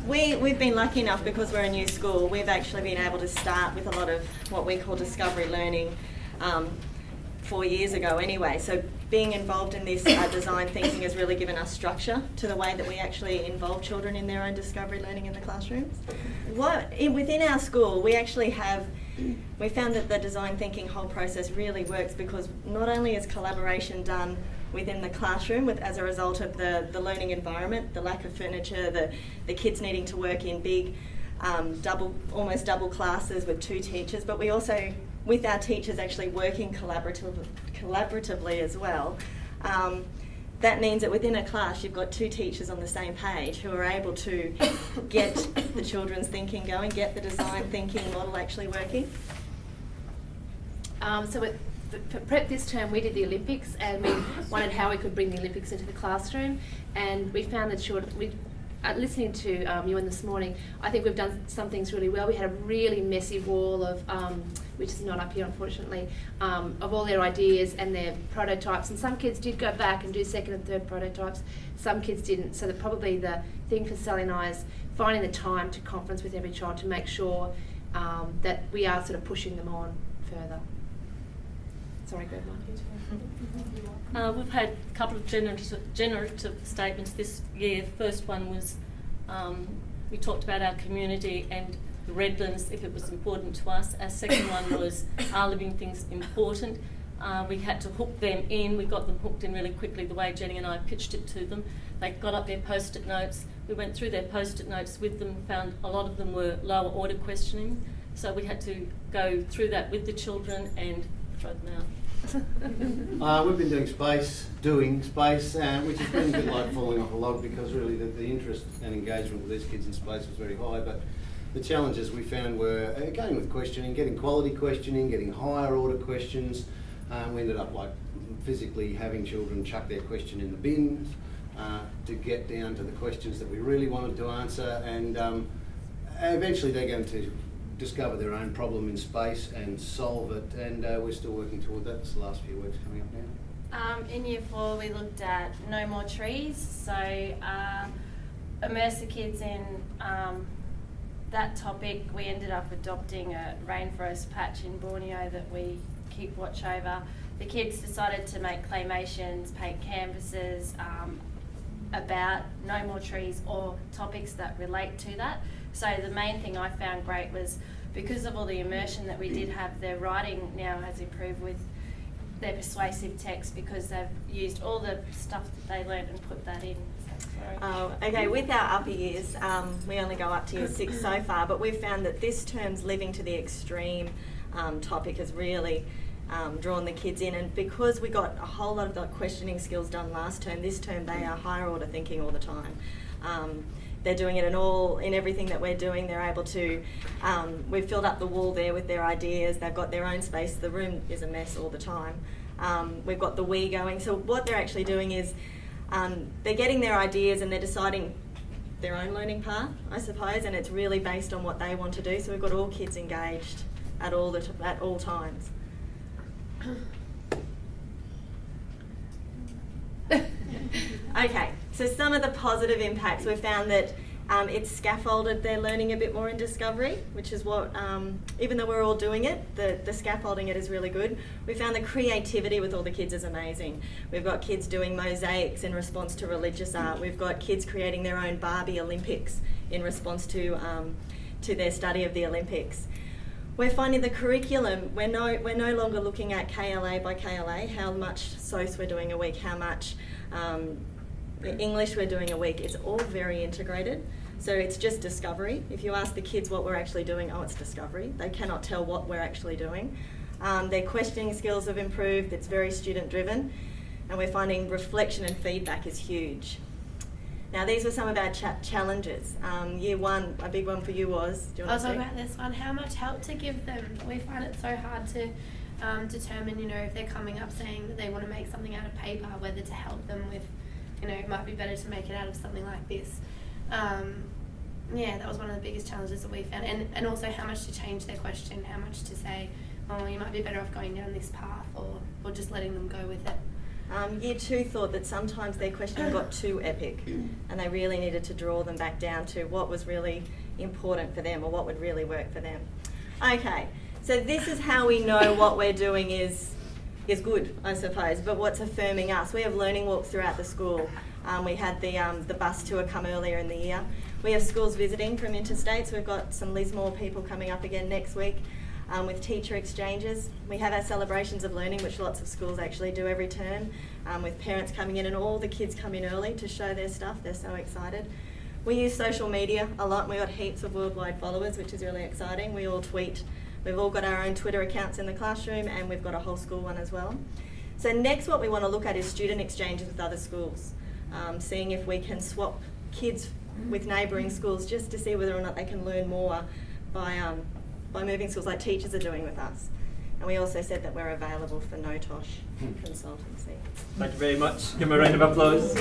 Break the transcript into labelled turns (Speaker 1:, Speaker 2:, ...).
Speaker 1: We've been lucky enough, because we're a new school, we've actually been able to start with a lot of what we call discovery learning 4 years ago anyway. So being involved in this design thinking has really given us structure to the way that we actually involve children in their own discovery learning in the classrooms. Within our school, we found that the design thinking whole process really works, because not only is collaboration done within the classroom as a result of the learning environment, the lack of furniture, the kids needing to work in big almost double classes with 2 teachers, but we also, with our teachers actually working collaboratively as well, that means that within a class you've got 2 teachers on the same page who are able to get the children's thinking going, get the design thinking model actually working.
Speaker 2: For prep this term, we did the Olympics, and we wondered how we could bring the Olympics into the classroom, and we found that listening to Ewan this morning, I think we've done some things really well. We had a really messy wall of, which is not up here unfortunately, of all their ideas and their prototypes, and some kids did go back and do 2nd and 3rd prototypes, some kids didn't. So that probably the thing for Sally and I is finding the time to conference with every child to make sure that we are sort of pushing them on further. Sorry, go Mike.
Speaker 3: We've had a couple of generative statements this year. First one was we talked about our community and the Redlands, if it was important to us. Our second one was, are living things important? We had to hook them in. We got them hooked in really quickly, the way Jenny and I pitched it to them. They got up their post-it notes. We went through their post-it notes with them, found a lot of them were lower order questioning. So we had to go through that with the children and throw them out.
Speaker 4: We've been doing space, which has been a bit like falling off a log, because really the interest and engagement with these kids in space was very high, but the challenges we found were going with questioning, getting quality questioning, getting higher order questions. We ended up like physically having children chuck their question in the bins to get down to the questions that we really wanted to answer, and eventually they're going to discover their own problem in space and solve it, and we're still working toward that. It's the last few weeks coming up now.
Speaker 5: In Year 4 we looked at No More Trees, so immerse the kids in that topic. We ended up adopting a rainforest patch in Borneo that we keep watch over. The kids decided to make claymations, paint canvases about no more trees or topics that relate to that. So the main thing I found great was, because of all the immersion that we did have, their writing now has improved with their persuasive text, because they've used all the stuff that they learned and put that in.
Speaker 1: Okay, with our upper years, we only go up to Year 6 so far, but we've found that this term's living to the extreme topic has really drawn the kids in, and because we got a whole lot of the questioning skills done last term, this term they are higher order thinking all the time. They're doing it in everything that we're doing. They're able to, we've filled up the wall there with their ideas. They've got their own space. The room is a mess all the time. We've got the we going. So what they're actually doing is they're getting their ideas and they're deciding their own learning path, I suppose, and it's really based on what they want to do. So we've got all kids engaged at all times. Okay, so some of the positive impacts, we've found that it's scaffolded their learning a bit more in discovery, which is what, even though we're all doing it, the scaffolding it is really good. We found the creativity with all the kids is amazing. We've got kids doing mosaics in response to religious art. We've got kids creating their own Barbie Olympics in response to their study of the Olympics. We're finding the curriculum, we're no longer looking at KLA by KLA, how much SOS we're doing a week, how much English we're doing a week. It's all very integrated. So it's just discovery. If you ask the kids what we're actually doing, oh, it's discovery. They cannot tell what we're actually doing. Their questioning skills have improved. It's very student driven. And we're finding reflection and feedback is huge. Now, these were some of our challenges. Year 1, a big one for you was, do you want to
Speaker 6: talk about this one, how much help to give them. We find it so hard to determine, if they're coming up saying that they want to make something out of paper, whether to help them with, it might be better to make it out of something like this. That was one of the biggest challenges that we found. And also how much to change their question, how much to say, oh, you might be better off going down this path, or just letting them go with it.
Speaker 1: Year 2 thought that sometimes their questioning got too epic and they really needed to draw them back down to what was really important for them or what would really work for them. Okay, so this is how we know what we're doing is good, I suppose, but what's affirming us. We have learning walks throughout the school. We had the bus tour come earlier in the year. We have schools visiting from interstates. We've got some Lismore people coming up again next week with teacher exchanges. We have our celebrations of learning, which lots of schools actually do every term, with parents coming in and all the kids come in early to show their stuff. They're so excited. We use social media a lot. We've got heaps of worldwide followers, which is really exciting. We all tweet. We've all got our own Twitter accounts in the classroom and we've got a whole school one as well. So next what we want to look at is student exchanges with other schools, seeing if we can swap kids with neighbouring schools just to see whether or not they can learn more by moving schools like teachers are doing with us. And we also said that we're available for no-tosh consultancy.
Speaker 7: Thank you very much. Give them a round of applause.